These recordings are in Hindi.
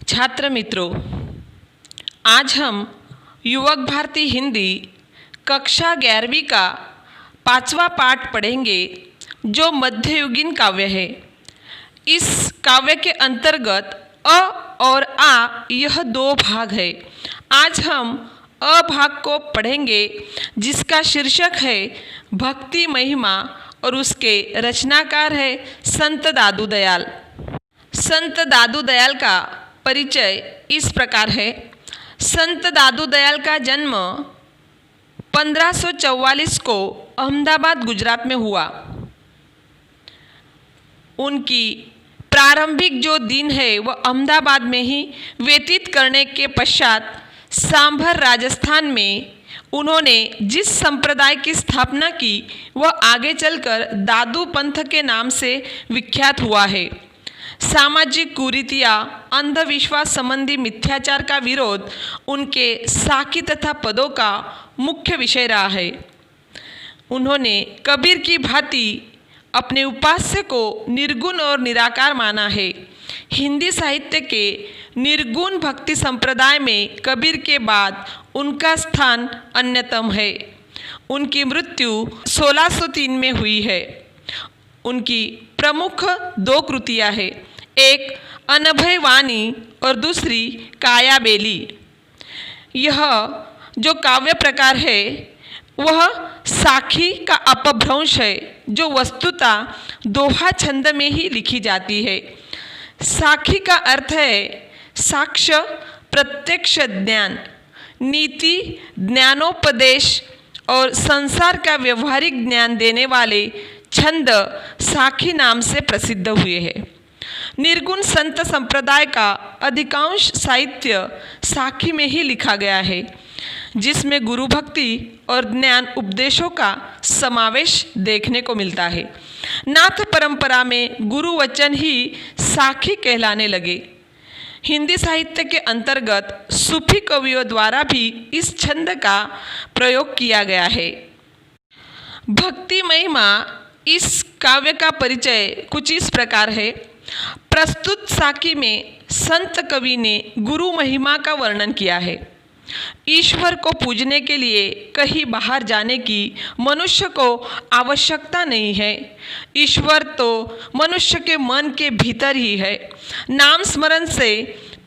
छात्र मित्रों, आज हम युवक भारती हिंदी कक्षा 11वीं का 5वां पाठ पढ़ेंगे जो मध्ययुगीन काव्य है। इस काव्य के अंतर्गत अ और आ यह दो भाग है। आज हम अ भाग को पढ़ेंगे जिसका शीर्षक है भक्ति महिमा और उसके रचनाकार है संत दादू दयाल। संत दादू दयाल का परिचय इस प्रकार है। संत दादू दयाल का जन्म 1544 को अहमदाबाद गुजरात में हुआ। उनकी प्रारंभिक जो दिन है वह अहमदाबाद में ही व्यतीत करने के पश्चात सांभर राजस्थान में उन्होंने जिस संप्रदाय की स्थापना की वह आगे चलकर दादू पंथ के नाम से विख्यात हुआ है। सामाजिक कुरीतियाँ, अंधविश्वास संबंधी मिथ्याचार का विरोध उनके साखी तथा पदों का मुख्य विषय रहा है। उन्होंने कबीर की भांति अपने उपास्य को निर्गुण और निराकार माना है। हिंदी साहित्य के निर्गुण भक्ति संप्रदाय में कबीर के बाद उनका स्थान अन्यतम है। उनकी मृत्यु 1603 में हुई है। उनकी प्रमुख दो कृतियाँ हैं, एक अनभय वाणी और दूसरी काया बेली। यह जो काव्य प्रकार है वह साखी का अपभ्रंश है जो वस्तुतः दोहा छंद में ही लिखी जाती है। साखी का अर्थ है साक्ष्य, प्रत्यक्ष ज्ञान, नीति, ज्ञानोपदेश और संसार का व्यवहारिक ज्ञान देने वाले छंद साखी नाम से प्रसिद्ध हुए हैं। निर्गुण संत संप्रदाय का अधिकांश साहित्य साखी में ही लिखा गया है जिसमें गुरु भक्ति और ज्ञान उपदेशों का समावेश देखने को मिलता है। नाथ परंपरा में गुरु वचन ही साखी कहलाने लगे। हिंदी साहित्य के अंतर्गत सूफी कवियों द्वारा भी इस छंद का प्रयोग किया गया है। भक्ति महिमा इस काव्य का परिचय कुछ इस प्रकार है। प्रस्तुत साखी में संत कवि ने गुरु महिमा का वर्णन किया है। ईश्वर को पूजने के लिए कहीं बाहर जाने की मनुष्य को आवश्यकता नहीं है। ईश्वर तो मनुष्य के मन के भीतर ही है। नाम स्मरण से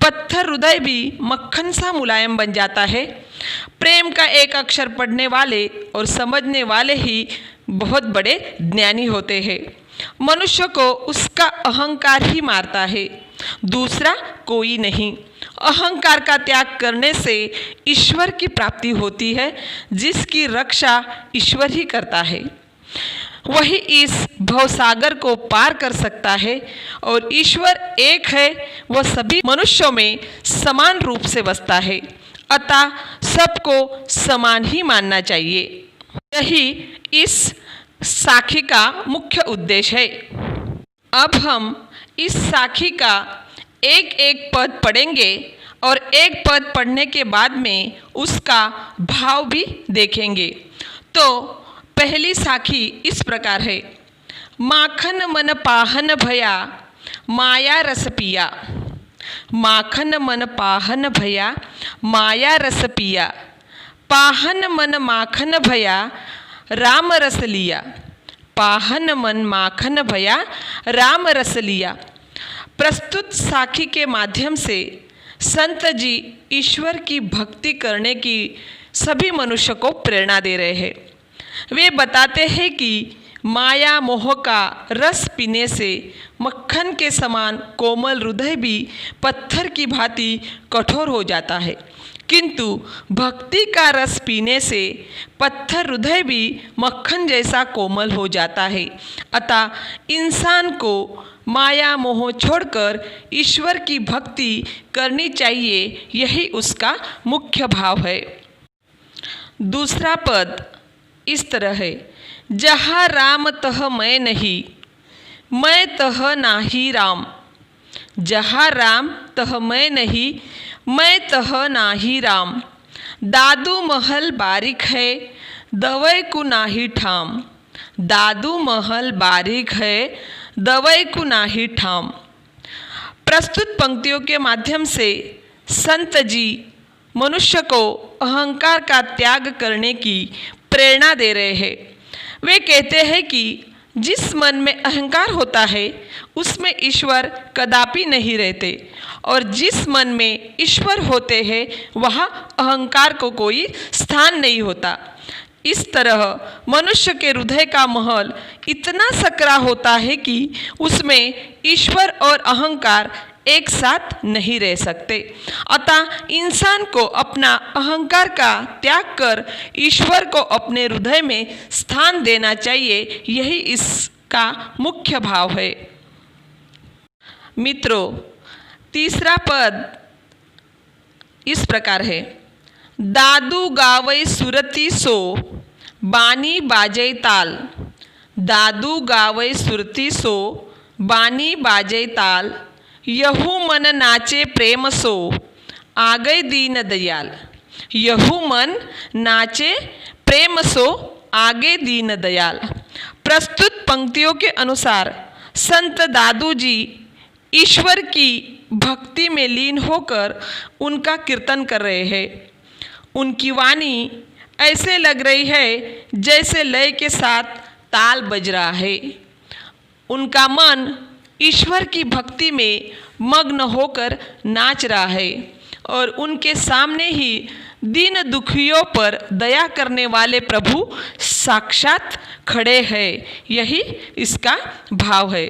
पत्थर हृदय भी मक्खन सा मुलायम बन जाता है। प्रेम का एक अक्षर पढ़ने वाले और समझने वाले ही बहुत बड़े ज्ञानी होते हैं। मनुष्य को उसका अहंकार ही मारता है, दूसरा कोई नहीं। अहंकार का त्याग करने से ईश्वर की प्राप्ति होती है जिसकी रक्षा ईश्वर ही करता है। वही इस भवसागर को पार कर सकता है और ईश्वर एक है, वह सभी मनुष्यों में समान रूप से बसता है, अतः सबको समान ही मानना चाहिए। यही इस साखी का मुख्य उद्देश्य है। अब हम इस साखी का एक एक पद पढ़ेंगे और एक पद पढ़ने के बाद में उसका भाव भी देखेंगे। तो पहली साखी इस प्रकार है। माखन मन पाहन भया माया रस पिया। माखन मन पाहन भया माया रस पिया। पाहन मन माखन भया राम रस लिया। पाहन मन माखन भया राम रस लिया। प्रस्तुत साखी के माध्यम से संत जी ईश्वर की भक्ति करने की सभी मनुष्य को प्रेरणा दे रहे हैं। वे बताते हैं कि माया मोह का रस पीने से मक्खन के समान कोमल हृदय भी पत्थर की भांति कठोर हो जाता है, किंतु भक्ति का रस पीने से पत्थर हृदय भी मक्खन जैसा कोमल हो जाता है। अतः इंसान को माया मोह छोड़कर ईश्वर की भक्ति करनी चाहिए, यही उसका मुख्य भाव है। दूसरा पद इस तरह है। जहाँ राम तह मैं नहीं, मैं तह नाही राम। जहाँ राम तह मैं नहीं, मैं तह नाही राम। दादू महल बारिक है, दवै को नाही ठाम। दादू महल बारिक है, दवै को नाही ठाम। प्रस्तुत पंक्तियों के माध्यम से संत जी मनुष्य को अहंकार का त्याग करने की प्रेरणा दे रहे हैं। वे कहते हैं कि जिस मन में अहंकार होता है उसमें ईश्वर कदापि नहीं रहते, और जिस मन में ईश्वर होते हैं वहाँ अहंकार को कोई स्थान नहीं होता। इस तरह मनुष्य के हृदय का महल इतना सकरा होता है कि उसमें ईश्वर और अहंकार एक साथ नहीं रह सकते। अतः इंसान को अपना अहंकार का त्याग कर ईश्वर को अपने हृदय में स्थान देना चाहिए। यही इसका मुख्य भाव है। मित्रों, तीसरा पद इस प्रकार है। दादू गावै सुरती सो बानी बाजै ताल। दादू गावै सुरती सो बानी बाजै ताल। यहू मन नाचे प्रेम सो आ गए दीन दयाल। यहू मन नाचे प्रेम सो आगे दीन दयाल। प्रस्तुत पंक्तियों के अनुसार संत दादू जी ईश्वर की भक्ति में लीन होकर उनका कीर्तन कर रहे हैं। उनकी वाणी ऐसे लग रही है जैसे लय के साथ ताल बज रहा है। उनका मन ईश्वर की भक्ति में मग्न होकर नाच रहा है और उनके सामने ही दीन दुखियों पर दया करने वाले प्रभु साक्षात खड़े हैं। यही इसका भाव है।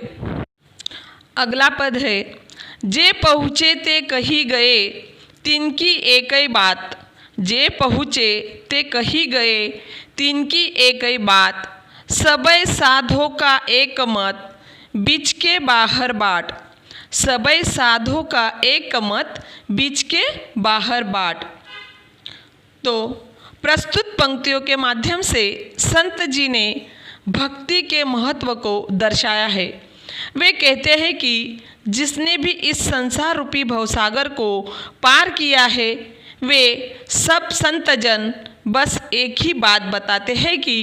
अगला पद है। जे पहुँचे ते कही गए तिनकी एक ही बात। जे पहुँचे ते कही गए तिनकी एक ही बात। सबय साधो का एक मत बीच के बाहर बाट। सबय साधो का एक मत बीच के बाहर बाट। तो प्रस्तुत पंक्तियों के माध्यम से संत जी ने भक्ति के महत्व को दर्शाया है। वे कहते हैं कि जिसने भी इस संसार रूपी भवसागर को पार किया है वे सब संत जन बस एक ही बात बताते हैं कि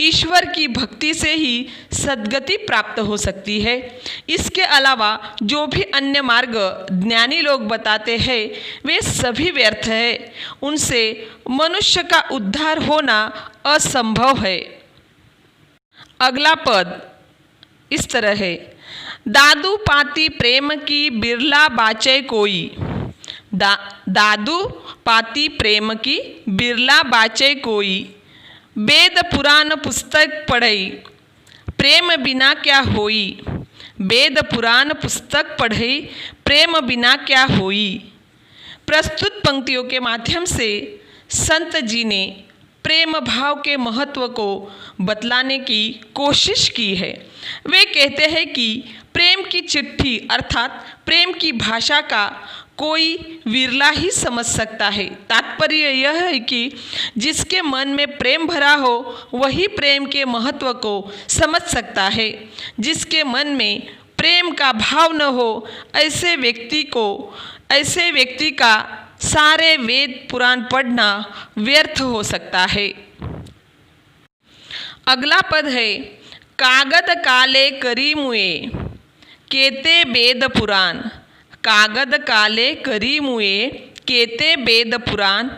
ईश्वर की भक्ति से ही सद्गति प्राप्त हो सकती है। इसके अलावा जो भी अन्य मार्ग ज्ञानी लोग बताते हैं वे सभी व्यर्थ है। उनसे मनुष्य का उद्धार होना असंभव है। अगला पद इस तरह है। दादू पाती प्रेम की बिरला बाचे कोई। दादू पाती प्रेम की बिरला बाचे कोई। वेद पुराण पुस्तक पढ़ई प्रेम बिना क्या होई। वेद पुराण पुस्तक पढ़ई प्रेम बिना क्या होई। प्रस्तुत पंक्तियों के माध्यम से संत जी ने प्रेम भाव के महत्व को बतलाने की कोशिश की है। वे कहते हैं कि प्रेम की चिट्ठी अर्थात प्रेम की भाषा का कोई विरला ही समझ सकता है। तात्पर्य यह है कि जिसके मन में प्रेम भरा हो वही प्रेम के महत्व को समझ सकता है। जिसके मन में प्रेम का भाव न हो ऐसे व्यक्ति का सारे वेद पुराण पढ़ना व्यर्थ हो सकता है। अगला पद है। कागद काले करी मुए केते वेद पुराण। कागद काले करी मुए केते वेद पुराण।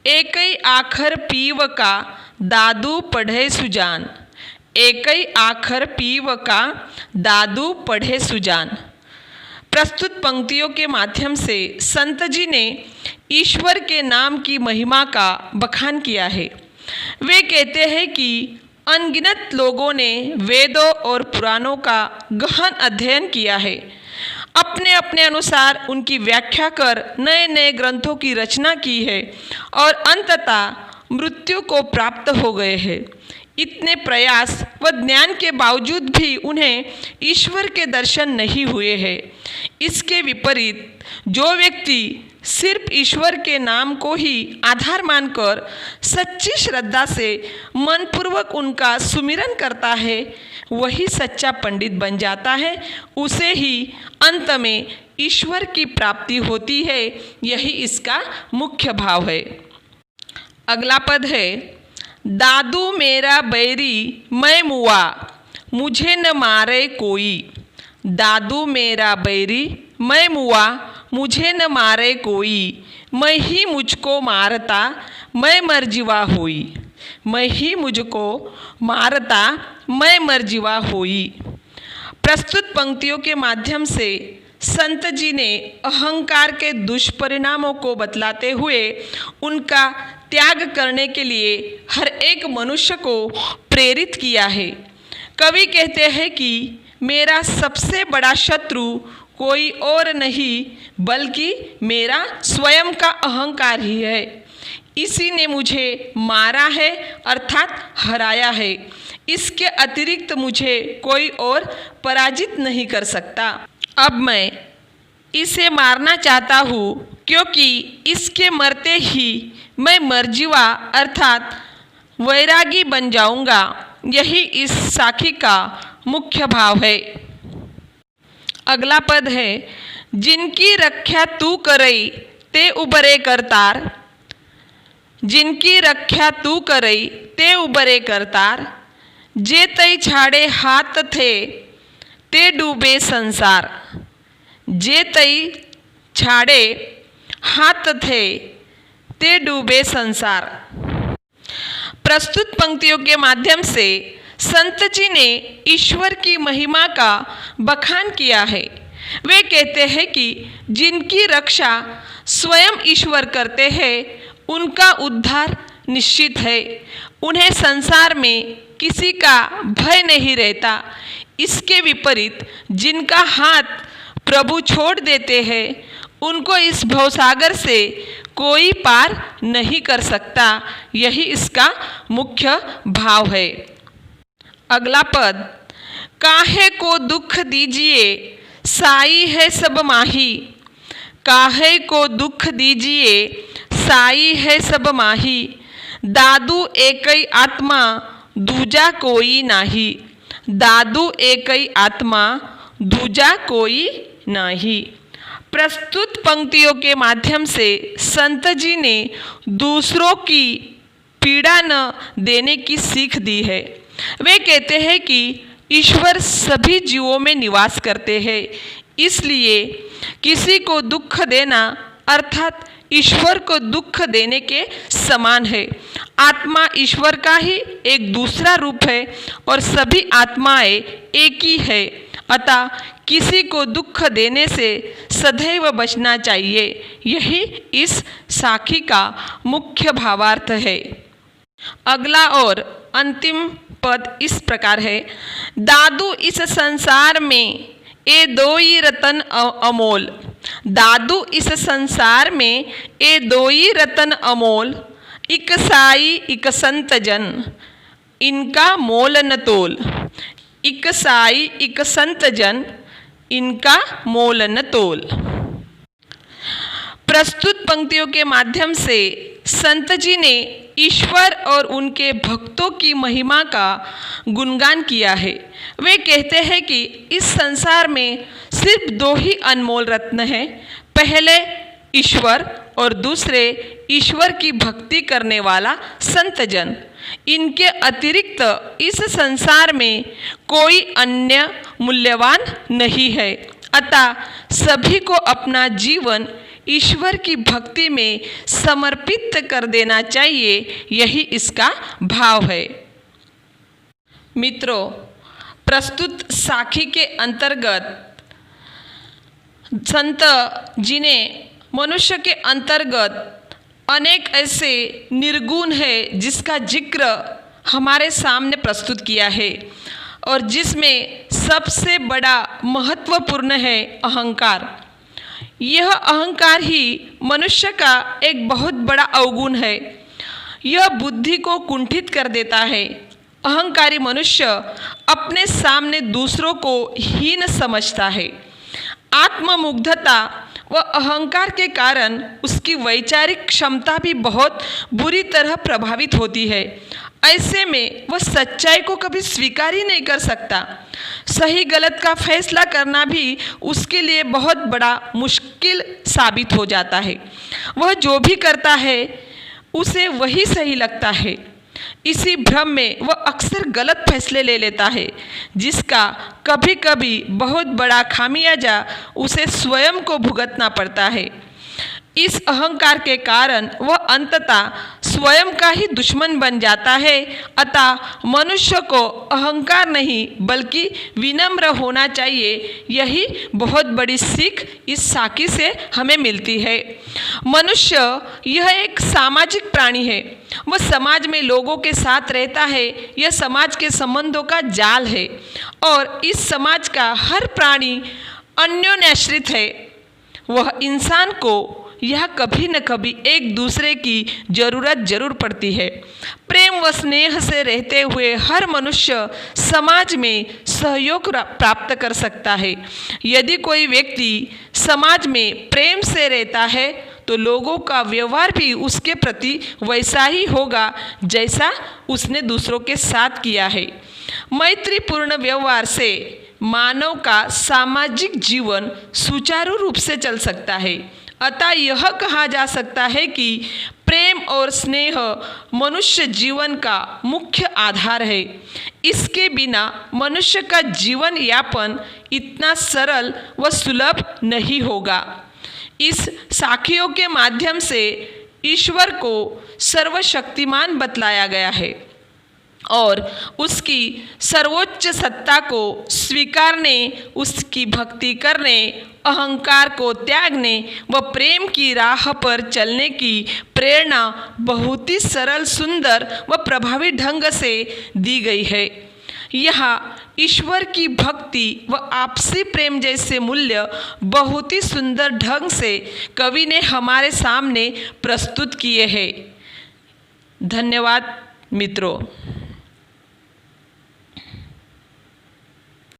एक ही आखर पीव का दादू पढ़े सुजान। एक ही आखर पीव का दादू पढ़े सुजान। प्रस्तुत पंक्तियों के माध्यम से संत जी ने ईश्वर के नाम की महिमा का बखान किया है। वे कहते हैं कि अनगिनत लोगों ने वेदों और पुराणों का गहन अध्ययन किया है। अपने अपने अनुसार उनकी व्याख्या कर नए नए ग्रंथों की रचना की है और अंततः मृत्यु को प्राप्त हो गए हैं। इतने प्रयास व ज्ञान के बावजूद भी उन्हें ईश्वर के दर्शन नहीं हुए हैं। इसके विपरीत जो व्यक्ति सिर्फ ईश्वर के नाम को ही आधार मानकर सच्ची श्रद्धा से मनपूर्वक उनका सुमिरन करता है वही सच्चा पंडित बन जाता है। उसे ही अंत में ईश्वर की प्राप्ति होती है। यही इसका मुख्य भाव है। अगला पद है। दादू मेरा बैरी मैं मुआ मुझे न मारे कोई। दादू मेरा बैरी मैं मुआ मुझे न मारे कोई, मैं ही मुझको मारता मैं मरजीवा होई। मैं ही मुझको मारता मैं मरजीवा होई। प्रस्तुत पंक्तियों के माध्यम से संत जी ने अहंकार के दुष्परिणामों को बतलाते हुए उनका त्याग करने के लिए हर एक मनुष्य को प्रेरित किया है। कवि कहते हैं कि मेरा सबसे बड़ा शत्रु कोई और नहीं बल्कि मेरा स्वयं का अहंकार ही है। इसी ने मुझे मारा है अर्थात हराया है। इसके अतिरिक्त मुझे कोई और पराजित नहीं कर सकता। अब मैं इसे मारना चाहता हूँ क्योंकि इसके मरते ही मैं मरजीवा अर्थात वैरागी बन जाऊँगा। यही इस साखी का मुख्य भाव है। अगला पद है, जिनकी रक्षा तू करई ते उबरे करतार। जिनकी रक्षा तू करई ते उबरे करतार, जे तई छाड़े हाथ थे ते डूबे संसार। जे तई छाड़े हाथ थे ते डूबे संसार। प्रस्तुत पंक्तियों के माध्यम से संत जी ने ईश्वर की महिमा का बखान किया है। वे कहते हैं कि जिनकी रक्षा स्वयं ईश्वर करते हैं उनका उद्धार निश्चित है। उन्हें संसार में किसी का भय नहीं रहता। इसके विपरीत जिनका हाथ प्रभु छोड़ देते हैं उनको इस भवसागर से कोई पार नहीं कर सकता। यही इसका मुख्य भाव है। अगला पद, काहे को दुख दीजिए साई है सब माही। काहे को दुख दीजिए साई है सब माही, दादू एकई आत्मा दूजा कोई नाही। दादू एकई आत्मा दूजा कोई नाही। प्रस्तुत पंक्तियों के माध्यम से संत जी ने दूसरों की पीड़ा न देने की सीख दी है। वे कहते हैं कि ईश्वर सभी जीवों में निवास करते हैं, इसलिए किसी को दुख देना अर्थात ईश्वर को दुख देने के समान है। आत्मा ईश्वर का ही एक दूसरा रूप है और सभी आत्माएं एक ही है। अतः किसी को दुख देने से सदैव बचना चाहिए। यही इस साखी का मुख्य भावार्थ है। अगला और अंतिम पद इस प्रकार है, दादू इस संसार में ए दोई रतन अमोल। दादू इस संसार में ए दोई रतन अमोल, इक साई इक संत जन, इनका मोल न तोल। इक साई इक संत जन, इनका मोल न तोल। प्रस्तुत पंक्तियों के माध्यम से संत जी ने ईश्वर और उनके भक्तों की महिमा का गुणगान किया है। वे कहते हैं कि इस संसार में सिर्फ दो ही अनमोल रत्न हैं, पहले ईश्वर और दूसरे ईश्वर की भक्ति करने वाला संत जन। इनके अतिरिक्त इस संसार में कोई अन्य मूल्यवान नहीं है। अतः सभी को अपना जीवन ईश्वर की भक्ति में समर्पित कर देना चाहिए। यही इसका भाव है। मित्रों, प्रस्तुत साखी के अंतर्गत संत जी ने मनुष्य के अंतर्गत अनेक ऐसे निर्गुण है जिसका जिक्र हमारे सामने प्रस्तुत किया है और जिसमें सबसे बड़ा महत्वपूर्ण है अहंकार। यह अहंकार ही मनुष्य का एक बहुत बड़ा अवगुण है। यह बुद्धि को कुंठित कर देता है। अहंकारी मनुष्य अपने सामने दूसरों को हीन समझता है। आत्ममुग्धता व अहंकार के कारण उसकी वैचारिक क्षमता भी बहुत बुरी तरह प्रभावित होती है। ऐसे में वह सच्चाई को कभी स्वीकार ही नहीं कर सकता। सही गलत का फैसला करना भी उसके लिए बहुत बड़ा मुश्किल साबित हो जाता है। वह जो भी करता है उसे वही सही लगता है। इसी भ्रम में वह अक्सर गलत फैसले ले लेता है, जिसका कभी कभी बहुत बड़ा खामियाजा उसे स्वयं को भुगतना पड़ता है। इस अहंकार के कारण वह अंततः स्वयं का ही दुश्मन बन जाता है। अतः मनुष्य को अहंकार नहीं बल्कि विनम्र होना चाहिए। यही बहुत बड़ी सीख इस साखी से हमें मिलती है। मनुष्य यह एक सामाजिक प्राणी है। वह समाज में लोगों के साथ रहता है। यह समाज के संबंधों का जाल है और इस समाज का हर प्राणी अन्योन्याश्रित है। वह इंसान को यह कभी न कभी एक दूसरे की जरूरत जरूर पड़ती है। प्रेम व स्नेह से रहते हुए हर मनुष्य समाज में सहयोग प्राप्त कर सकता है। यदि कोई व्यक्ति समाज में प्रेम से रहता है तो लोगों का व्यवहार भी उसके प्रति वैसा ही होगा जैसा उसने दूसरों के साथ किया है। मैत्रीपूर्ण व्यवहार से मानव का सामाजिक जीवन सुचारू रूप से चल सकता है। अतः यह कहा जा सकता है कि प्रेम और स्नेह मनुष्य जीवन का मुख्य आधार है। इसके बिना मनुष्य का जीवन यापन इतना सरल व सुलभ नहीं होगा। इस साखियों के माध्यम से ईश्वर को सर्वशक्तिमान बतलाया गया है और उसकी सर्वोच्च सत्ता को स्वीकारने, उसकी भक्ति करने, अहंकार को त्यागने व प्रेम की राह पर चलने की प्रेरणा बहुत ही सरल, सुंदर व प्रभावी ढंग से दी गई है। यहाँ ईश्वर की भक्ति व आपसी प्रेम जैसे मूल्य बहुत ही सुंदर ढंग से कवि ने हमारे सामने प्रस्तुत किए हैं। धन्यवाद मित्रों।